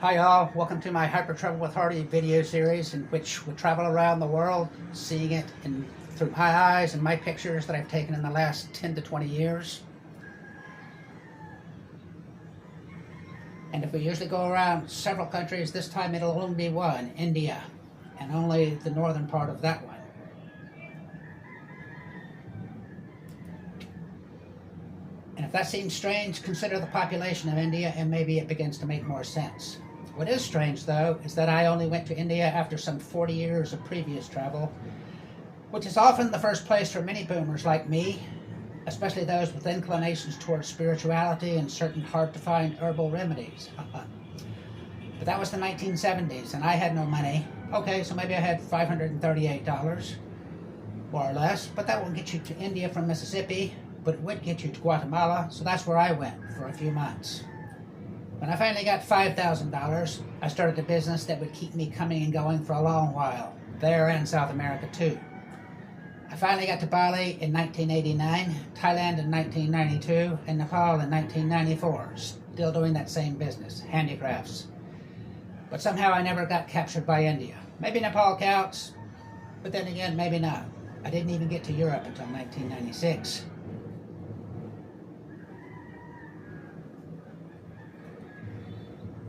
Hi all, welcome to my Hypertravel with Hardie video series in which we travel around the world, seeing it through my eyes and my pictures that I've taken in the last 10 to 20 years. And if we usually go around several countries, this time it'll only be one, India, and only the northern part of that one. And if that seems strange, consider the population of India and maybe it begins to make more sense. What is strange, though, is that I only went to India after some 40 years of previous travel, which is often the first place for many boomers like me, especially those with inclinations towards spirituality and certain hard-to-find herbal remedies. But that was the 1970s, and I had no money. Okay, so maybe I had $538, more or less, but that won't get you to India from Mississippi, but it would get you to Guatemala, so that's where I went for a few months. When I finally got $5,000, I started a business that would keep me coming and going for a long while, there and South America too. I finally got to Bali in 1989, Thailand in 1992, and Nepal in 1994, still doing that same business, handicrafts. But somehow I never got captured by India. Maybe Nepal counts, but then again, maybe not. I didn't even get to Europe until 1996.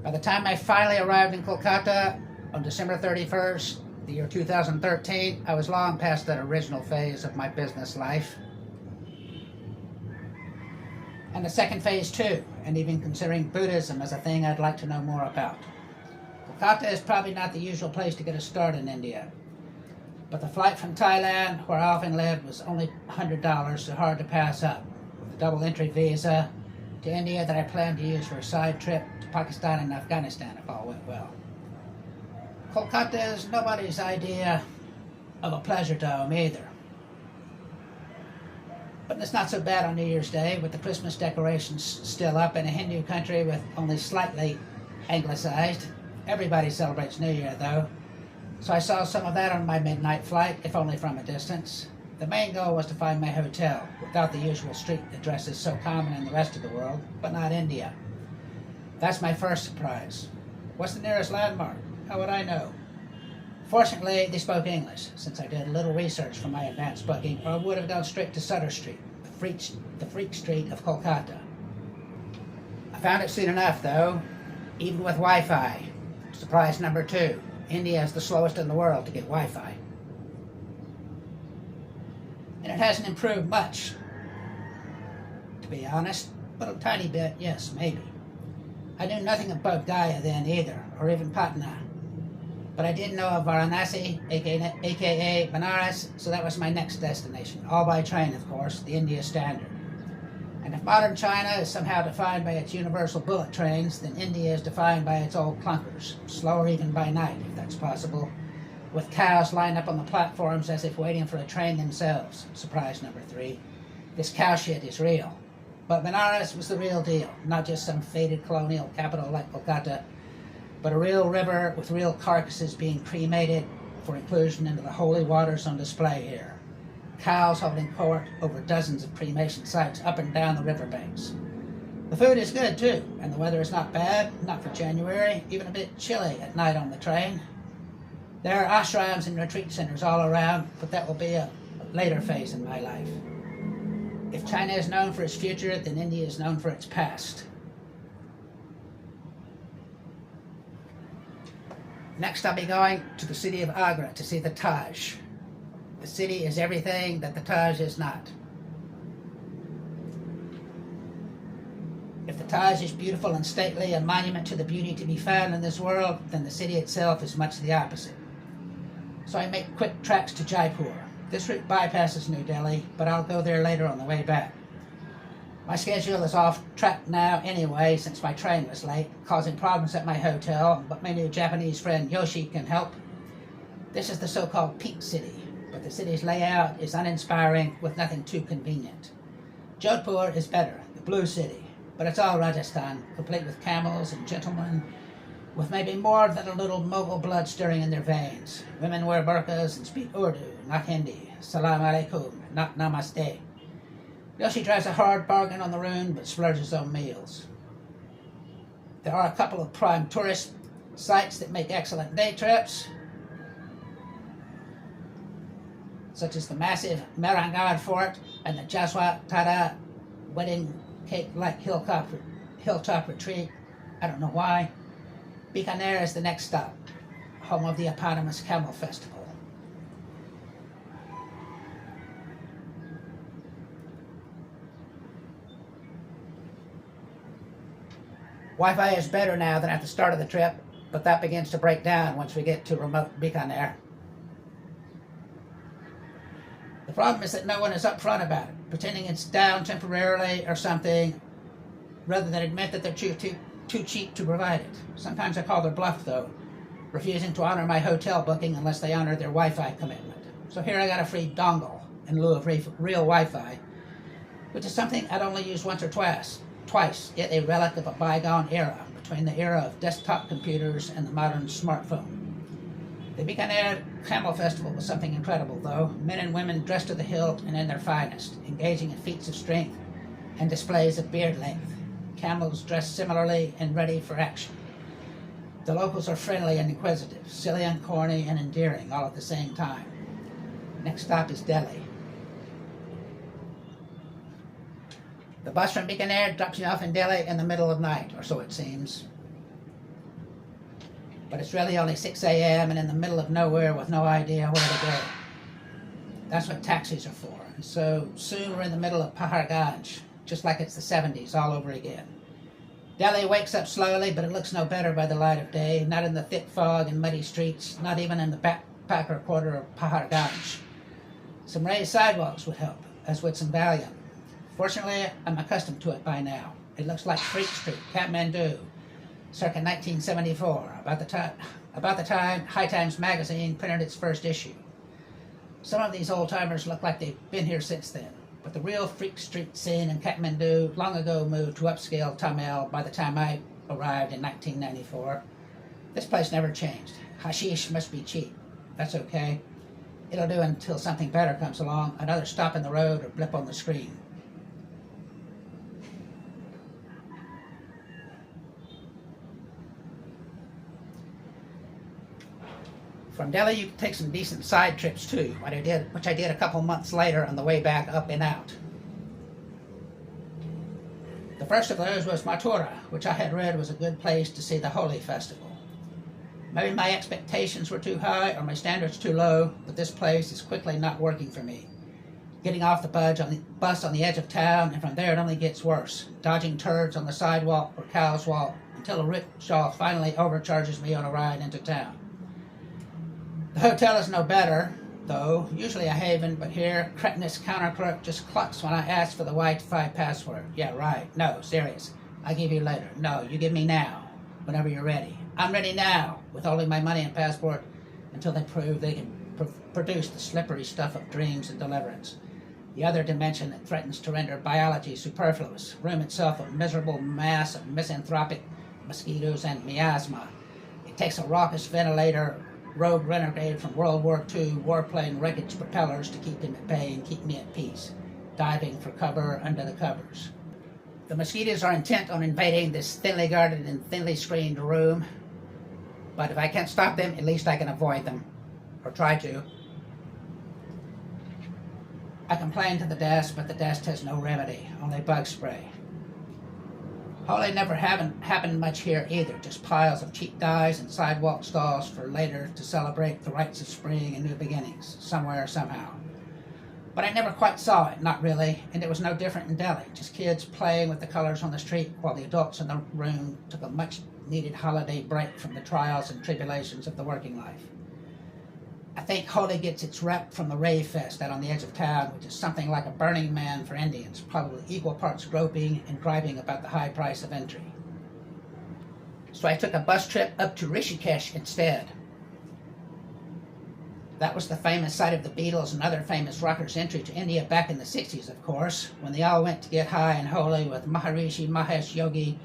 By the time I finally arrived in Kolkata on December 31st, the year 2013, I was long past that original phase of my business life. And the second phase too, and even considering Buddhism as a thing I'd like to know more about. Kolkata is probably not the usual place to get a start in India. But the flight from Thailand, where I often lived, was only $100, so hard to pass up. With a double entry visa to India that I planned to use for a side trip to Pakistan and Afghanistan if all went well. Kolkata is nobody's idea of a pleasure dome either. But it's not so bad on New Year's Day with the Christmas decorations still up in a Hindu country with only slightly anglicized. Everybody celebrates New Year though, so I saw some of that on my midnight flight, if only from a distance. The main goal was to find my hotel, without the usual street addresses so common in the rest of the world, but not India. That's my first surprise. What's the nearest landmark? How would I know? Fortunately, they spoke English, since I did a little research for my advanced booking, or I would have gone straight to Sutter Street, the freak street of Kolkata. I found it soon enough, though, even with Wi-Fi. Surprise number 2. India is the slowest in the world to get Wi-Fi. And it hasn't improved much, to be honest, but a tiny bit, yes, maybe. I knew nothing about Gaya then either, or even Patna. But I did know of Varanasi, aka Benares, so that was my next destination, all by train, of course, the India standard. And if modern China is somehow defined by its universal bullet trains, then India is defined by its old clunkers, slower even by night, if that's possible, with cows lined up on the platforms as if waiting for a train themselves. Surprise number 3. This cow shit is real. But Benares was the real deal, not just some faded colonial capital like Kolkata, but a real river with real carcasses being cremated for inclusion into the holy waters on display here. Cows holding court over dozens of cremation sites up and down the riverbanks. The food is good too, and the weather is not bad, not for January, even a bit chilly at night on the train. There are ashrams and retreat centers all around, but that will be a later phase in my life. If China is known for its future, then India is known for its past. Next, I'll be going to the city of Agra to see the Taj. The city is everything that the Taj is not. If the Taj is beautiful and stately, a monument to the beauty to be found in this world, then the city itself is much the opposite. So I make quick tracks to Jaipur. This route bypasses New Delhi, but I'll go there later on the way back. My schedule is off track now anyway, since my train was late, causing problems at my hotel, but my new Japanese friend Yoshi can help. This is the so-called Pink City, but the city's layout is uninspiring with nothing too convenient. Jodhpur is better, the Blue City, but it's all Rajasthan, complete with camels and gentlemen, with maybe more than a little Mughal blood stirring in their veins. Women wear burqas and speak Urdu, not Hindi. Salam alaikum, not namaste. Yoshi drives a hard bargain on the road, but splurges on meals. There are a couple of prime tourist sites that make excellent day trips, such as the massive Merangad Fort and the Jaswatara wedding cake-like hilltop retreat. I don't know why. Bikaner is the next stop, home of the eponymous Camel Festival. Wi-Fi is better now than at the start of the trip, but that begins to break down once we get to remote Bikaner. The problem is that no one is upfront about it, pretending it's down temporarily or something, rather than admit that they're too cheap to provide it. Sometimes I call their bluff, though, refusing to honor my hotel booking unless they honor their Wi-Fi commitment. So here I got a free dongle in lieu of real Wi-Fi, which is something I'd only used once or twice, yet a relic of a bygone era, between the era of desktop computers and the modern smartphone. The Bikaner Camel Festival was something incredible, though. Men and women dressed to the hilt and in their finest, engaging in feats of strength and displays of beard length. Camels dressed similarly and ready for action. The locals are friendly and inquisitive, silly and corny and endearing, all at the same time. Next stop is Delhi. The bus from Bikaner drops you off in Delhi in the middle of night, or so it seems. But it's really only 6 a.m. and in the middle of nowhere with no idea where to go. That's what taxis are for. And so soon we're in the middle of Paharganj, just like it's the 70s all over again. Delhi wakes up slowly, but it looks no better by the light of day, not in the thick fog and muddy streets, not even in the backpacker quarter of Paharganj. Some raised sidewalks would help, as would some Valium. Fortunately, I'm accustomed to it by now. It looks like Freak Street, Kathmandu, circa 1974, about the time High Times magazine printed its first issue. Some of these old-timers look like they've been here since then, but the real Freak Street scene in Kathmandu long ago moved to upscale Tamil by the time I arrived in 1994. This place never changed. Hashish must be cheap. That's okay. It'll do until something better comes along, another stop in the road or blip on the screen. From Delhi, you can take some decent side trips too, which I did a couple months later on the way back up and out. The first of those was Mathura, which I had read was a good place to see the Holi festival. Maybe my expectations were too high or my standards too low, but this place is quickly not working for me. Getting off the bus on the edge of town, and from there it only gets worse, dodging turds on the sidewalk or cows walk, until a rickshaw finally overcharges me on a ride into town. The hotel is no better, though, usually a haven, but here, cretinous counter clerk just clucks when I ask for the Wi-Fi password. Yeah, right. No, serious. I give you later. No, you give me now, whenever you're ready. I'm ready now, withholding my money and passport until they prove they can produce the slippery stuff of dreams and deliverance. The other dimension that threatens to render biology superfluous, room itself a miserable mass of misanthropic mosquitoes and miasma. It takes a raucous ventilator, rogue renegade from World War II warplane wreckage propellers to keep him at bay and keep me at peace, diving for cover under the covers. The mosquitoes are intent on invading this thinly guarded and thinly screened room, but if I can't stop them, at least I can avoid them, or try to. I complain to the desk, but the desk has no remedy, only bug spray. Holi never happened much here either, just piles of cheap dyes and sidewalk stalls for later to celebrate the rites of spring and new beginnings, somewhere, somehow. But I never quite saw it, not really, and it was no different in Delhi, just kids playing with the colors on the street while the adults in the room took a much-needed holiday break from the trials and tribulations of the working life. I think Holi gets its rep from the rave fest out on the edge of town, which is something like a Burning Man for Indians, probably equal parts groping and griping about the high price of entry. So I took a bus trip up to Rishikesh instead. That was the famous site of the Beatles and other famous rockers' entry to India back in the 60s, of course, when they all went to get high and holy with Maharishi Mahesh Yogi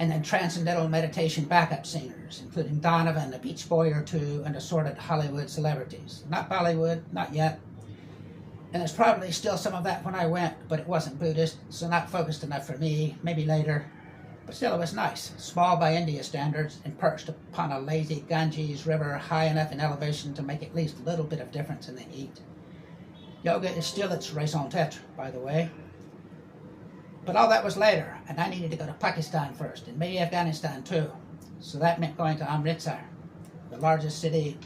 and then transcendental meditation backup singers, including Donovan, a Beach Boy or two, and assorted Hollywood celebrities. Not Bollywood, not yet. And there's probably still some of that when I went, but it wasn't Buddhist, so not focused enough for me, maybe later. But still, it was nice, small by India standards, and perched upon a lazy Ganges river high enough in elevation to make at least a little bit of difference in the heat. Yoga is still its raison d'etre, by the way. But all that was later, and I needed to go to Pakistan first, and maybe Afghanistan too. So that meant going to Amritsar, the largest city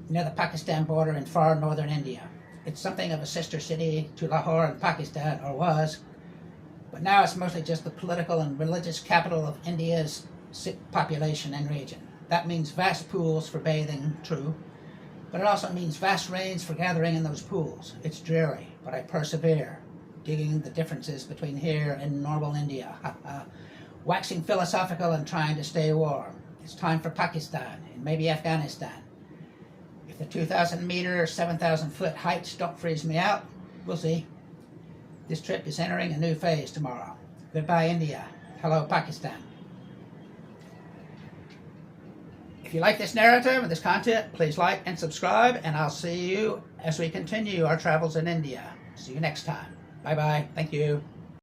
near the Pakistan border in far northern India. It's something of a sister city to Lahore in Pakistan, or was, but now it's mostly just the political and religious capital of India's population and region. That means vast pools for bathing, true, but it also means vast rains for gathering in those pools. It's dreary, but I persevere, digging the differences between here and normal India, waxing philosophical and trying to stay warm. It's time for Pakistan and maybe Afghanistan. If the 2,000-meter, 7,000-foot heights don't freeze me out, we'll see. This trip is entering a new phase tomorrow. Goodbye, India. Hello, Pakistan. If you like this narrative and this content, please like and subscribe, and I'll see you as we continue our travels in India. See you next time. Bye-bye. Thank you.